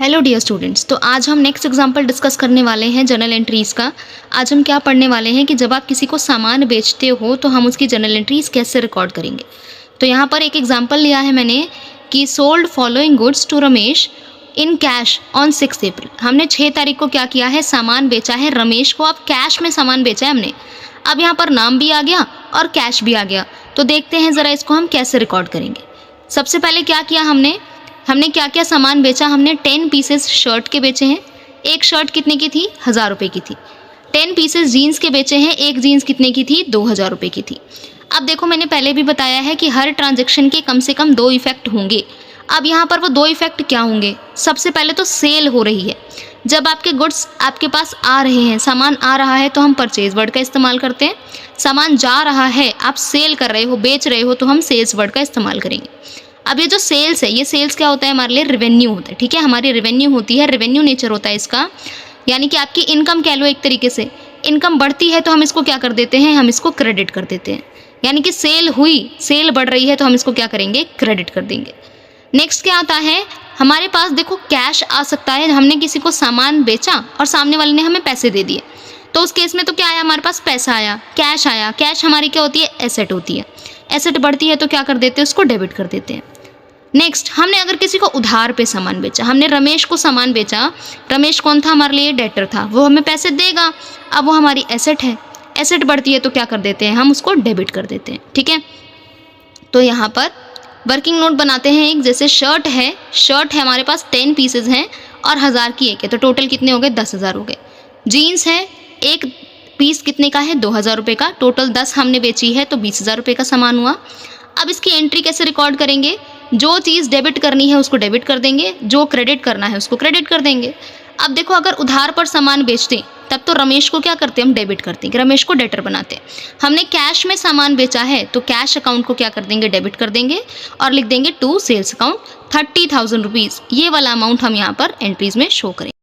Hello dear students, तो आज हम नेक्स्ट एग्जांपल डिस्कस करने वाले हैं जर्नल एंट्रीज़ का। आज हम क्या पढ़ने वाले हैं कि जब आप किसी को सामान बेचते हो तो हम उसकी जर्नल एंट्रीज़ कैसे रिकॉर्ड करेंगे। तो यहाँ पर एक एग्जांपल लिया है मैंने कि sold following goods to Ramesh in cash on 6 April. हमने 6 तारीख को क्या किया है, सामान बेचा है रमेश को। अब कैश में सामान बेचा है हमने। अब यहाँ पर नाम भी आ गया और कैश भी आ गया। तो देखते हैं ज़रा इसको हम कैसे रिकॉर्ड करेंगे। सबसे पहले क्या किया हमने क्या क्या सामान बेचा। हमने 10 पीसेस शर्ट के बेचे हैं। एक शर्ट कितने की थी, 1000 रुपये की थी। 10 पीसेस जीन्स के बेचे हैं। एक जीन्स कितने की थी, 2000 रुपये की थी। अब देखो, मैंने पहले भी बताया है कि हर ट्रांजैक्शन के कम से कम 2 इफेक्ट होंगे। अब यहाँ पर वो 2 इफेक्ट क्या होंगे। सबसे पहले तो सेल हो रही है। जब आपके गुड्स आपके पास आ रहे हैं, सामान आ रहा है, तो हम परचेज वर्ड का इस्तेमाल करते हैं। सामान जा रहा है, आप सेल कर रहे हो, बेच रहे हो, तो हम सेल्स वर्ड का इस्तेमाल करेंगे। अब ये जो सेल्स है, ये सेल्स क्या होता है, हमारे लिए रेवेन्यू होता है। ठीक है, हमारी रेवेन्यू होती है, रेवेन्यू नेचर होता है इसका। यानी कि आपकी इनकम कह लो एक तरीके से। इनकम बढ़ती है तो हम इसको क्या कर देते हैं, हम इसको क्रेडिट कर देते हैं। यानी कि सेल हुई, सेल बढ़ रही है तो हम इसको क्या करेंगे, क्रेडिट कर देंगे। नेक्स्ट क्या आता है, हमारे पास देखो कैश आ सकता है। हमने किसी को सामान बेचा और सामने वाले ने हमें पैसे दे दिए, तो उस केस में तो क्या आया, हमारे पास पैसा आया, कैश आया। कैश हमारी क्या होती है, एसेट होती है। एसेट बढ़ती है तो क्या कर देते हैं, उसको डेबिट कर देते हैं। नेक्स्ट, हमने अगर किसी को उधार पे सामान बेचा, हमने रमेश को सामान बेचा। रमेश कौन था, हमारे लिए डेटर था, वो हमें पैसे देगा। अब वो हमारी एसेट है। एसेट बढ़ती है तो क्या कर देते हैं, हम उसको डेबिट कर देते हैं। ठीक है, तो यहाँ पर वर्किंग नोट बनाते हैं एक। जैसे शर्ट है हमारे पास 10 पीसेज हैं और 1000 की एक है, तो टोटल कितने हो गए, 10,000 हो गए। जीन्स है, एक पीस कितने का है, 2000 रुपये का। टोटल 10 हमने बेची है तो 20,000 रुपये का सामान हुआ। अब इसकी एंट्री कैसे रिकॉर्ड करेंगे, जो चीज़ डेबिट करनी है उसको डेबिट कर देंगे, जो क्रेडिट करना है उसको क्रेडिट कर देंगे। अब देखो, अगर उधार पर सामान बेचते तब तो रमेश को क्या करते, हम डेबिट करते, रमेश को डेटर बनाते। हमने कैश में सामान बेचा है तो कैश अकाउंट को क्या कर देंगे, डेबिट कर देंगे और लिख देंगे टू सेल्स अकाउंट 30,000 रुपीज़। ये वाला अमाउंट हम यहाँ पर एंट्रीज में शो करेंगे।